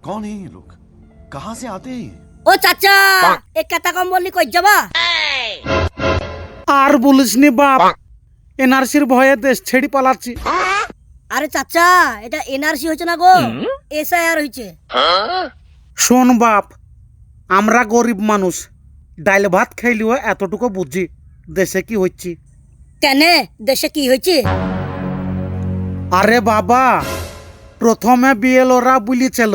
कौन है ये लोग? कहाँ से आते हैं? ও চাচা এক কথা কম বললি কই যাবা? আর বলিসনি বাপ, এনআরসির ভয়ে দেশ ছেড়ে পালাচ্ছি। আরে চাচা এটা এনআরসি হচ্ছে না গো, এসআইআর হচ্ছে। শোন বাপ, আমরা গরিব মানুষ, ডাইল ভাত খাইলেও এতটুকু বুঝি দেশে কি হচ্ছে। কেন দেশে কি হয়েছে? আরে বাবা, প্রথমে বিএলওরা বলেছিল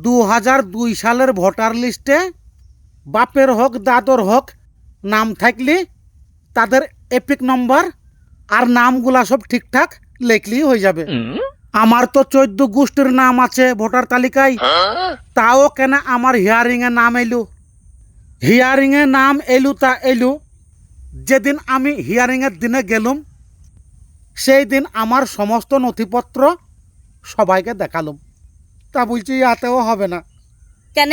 2002 সালের ভোটার লিস্টে বাপের হোক দাদর হোক নাম থাকলে তাদের এপিক নম্বর আর নামগুলা সব ঠিকঠাক লেখলেই হয়ে যাবে। আমার তো 14 গোষ্ঠীর নাম আছে ভোটার তালিকায়, তাও কেন আমার হিয়ারিং এ নাম এলু? হিয়ারিং এ নাম এলু তা এলু, যেদিন আমি হিয়ারিং এর দিনে গেলুম সেই দিন আমার সমস্ত নথিপত্র সবাইকে দেখালুম, তা বলছি ইয়াতেও হবে না। কেন?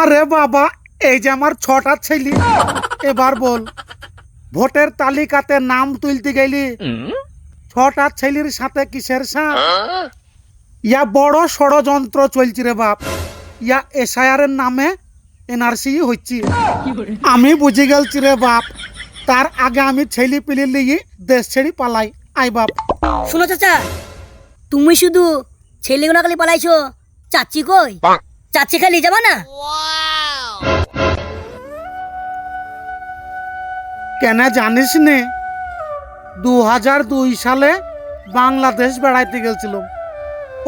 আরে বাবা, এই যে আমার 6টা ছেলে, এবার বল ভোটের তালিকাতে নাম তুলতে গেলি 6টা ছেলের সাথে কিসের সাথ? ইয়া বড় ষড়যন্ত্র চলছে রে বাপ, ইয়া এসআইআর এর নামে এনআরসি হচ্ছে। আমি বুঝে গেলছি রে বাপ, তার আগে আমি ছেলে পিলি লিয়ে দেশ ছেড়ে পালাই। আই বাপ। শুনো চাচা, তুমি শুধু ছেলেগুলো খালি পালাইছো, চাচি কই? চাচি খালি যাবা না? কেন জানিস নে, 2002 সালে বাংলাদেশ বেড়াইতে গেছিলাম।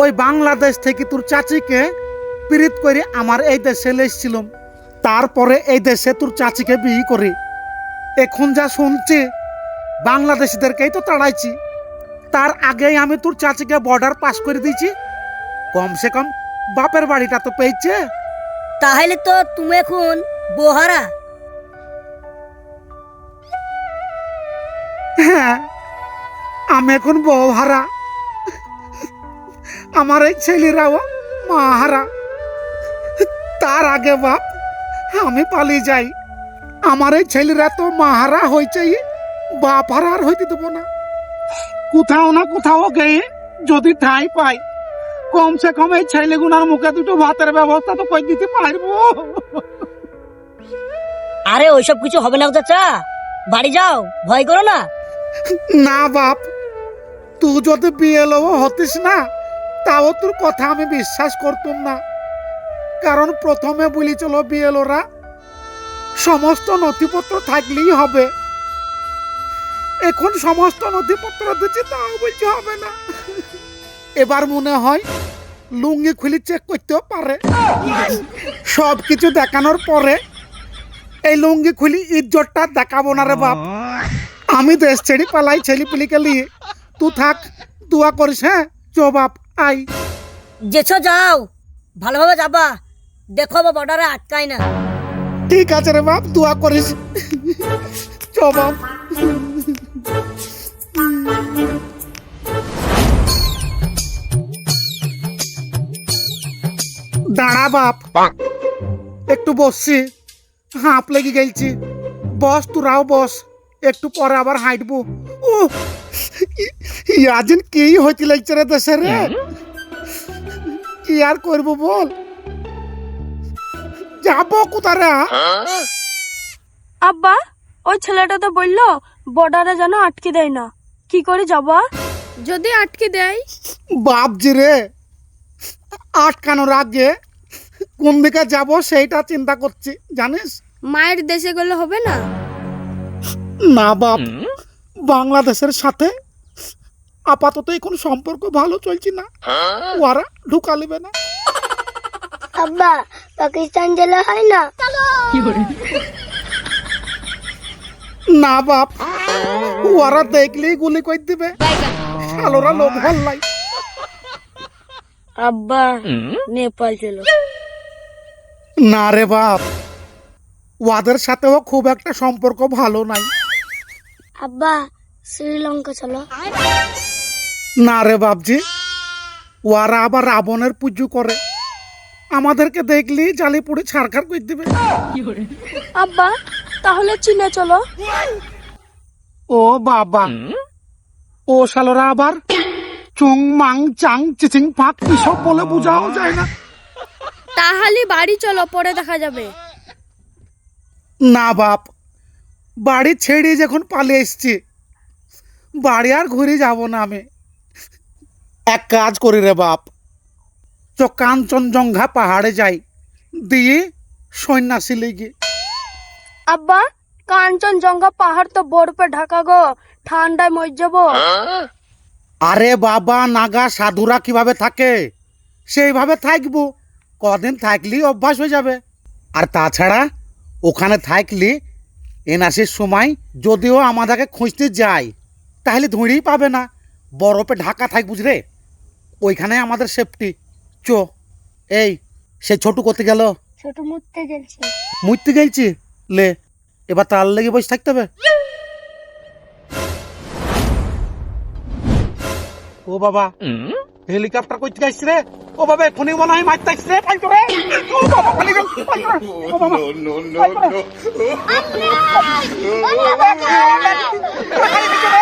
ওই বাংলাদেশ থেকে তোর চাচিকে পীড়িত করে আমার এই দেশে এসেছিলাম। তারপরে এই দেশে তোর চাচিকে বিয়ে করি। এখন যা শুনছি বাংলাদেশিদেরকেই তো তাড়াইছি, তার আগেই আমি তোর চাচিকে বর্ডার পাস করে দিয়েছি। কমসে কম বাপের বাড়িটা তো পেয়েছে। তাহলে তো তুমি এখন বোহারা। হ্যাঁ, আমি এখন বউ হারা, আমার এই ছেলেরাও মা হারা। তার আগে বাপ আমি পালিয়ে যাই, আমার এই ছেলেরা তো মা হারা হয়েছে, বাপ হারা আর হইতে দেবো না। কোথাও না কোথাও গিয়ে যদি ঠাই পাই, কমসে কম এই ছেলেগুনার মুখে দুটো ভাতের ব্যবস্থা তো করে দিতে পারবো। আরে ওইসব কিছু হবে না চাচা, বাড়ি যাও, ভয় করো না। না বাপ, তুই যদি বিএলও হতিস না, তাও তোর কথা আমি বিশ্বাস করতাম না। কারণ প্রথমে বলেছিল বিএলওরা সমস্ত নথিপত্র থাকলেই হবে, এখন সমস্ত নথিপত্র দিচ্ছি তাও বলছে হবে না। এবার মনে হয় লুঙ্গি খুলি চেক করতেও পারে। সব কিছু দেখানোর পরে এই লুঙ্গি খুলি ইজ্জতটা দেখাবো না রে বাপ। আমি দেশ ছেড়ে পালাই ছেলে পিলিকে নিয়ে, তুই থাক, দোয়া করিস। হ্যাঁ চো বাপ, আই। যেছো যাও, ভালোভাবে যাবা, দেখো বর্ডারে আটকাই না। ঠিক আছে রে বাপ, দোয়া করিস। চো বাপ। দাঁড়া বাপ, একটু বসছি, হাঁপ লেগে গেলছি। বস, তোরাও বস, একটু পরে আবার হাঁটবো। ও ইয়াজিন কি হইতে লাগছে রে দেশে রে, কি আর করবো বল, যাবো কোথারে? আব্বা, ওই ছেলেটা তো বললো বর্ডারে যেন আটকে দেয় না, কি করে যাবা? যদি আটকে দেয়? বাপজি রে, আটকানোর আগে কোন দিকে যাবো সেইটা চিন্তা করছি জানিস। মায়ের দেশে গেলে হবে না? না বাপ, বাংলাদেশের সাথে আপাতত এখন সম্পর্ক ভালো চলছে না, ওরা ঢুকা নেবে না। আব্বা, পাকিস্তান গেলে হয় না? না বাপ, ওরা দেখলেই গুলি করে দিবে, শালোরা লোক হল্লাই। আব্বা, নেপাল চলো। না রে বাপ, ওদের সাথেও খুব একটা সম্পর্ক ভালো নাই। আব্বা, শ্রীলঙ্কা চলো। না রে বাপজি, ওরা আবার রাবণের পুজো করে, আমাদেরকে দেখলি জালি পুড়ে ছাড়খাড় করে দিবে। আব্বা, তাহলে চীনে চলো। ও বাবা, ও শালোরা আবার চং মাং চাং চিচিং ফাক কি সব বলে বোঝাও যায় না। তাহলে বাড়ি চলো, পরে দেখা যাবে। না বাপ, বাড়ি ছেড়ে যখন পালিয়ে এসছি, বাড়ি আর ঘুরে যাব না আমি। এক কাজ করি রে বাপ, চ কাঞ্চনজঙ্ঘা পাহাড়ে যাই, দিয়ে সন্ন্যাসী লেগে। আব্বা, কাঞ্চনজঙ্ঘা পাহাড় তো বরফে ঢাকা গো, ঠান্ডায় মর যাবো। আরে বাবা, নাগা সাধুরা কিভাবে থাকে সেইভাবে থাকবো, কদিন থাকলি অভ্যাস হয়ে যাবে। আর তাছাড়া ওখানে থাকলি এনআরসির সময় যদিও আমাদেরকে খুঁজতে যায় তাহলে ধরেই পাবে না, বরফে ঢাকা থাক বুঝরে, ওইখানে আমাদের সেফটি। চো। এই সে ছোট করতে গেল, ছোট মুততে গেছি। মুইতে গেলছি, লে এবার তার লেগে বসে থাকতে হবে। ও বাবা, হেলিকপ্টার কই থেকে আসছে রে? ও বাবা, এখনই মনে হয় মারতে আসছে রে, পাইতো রে। ও বাবা, পালিয়ে গেল, পাইতো রে। ও বাবা, পাইতো রে।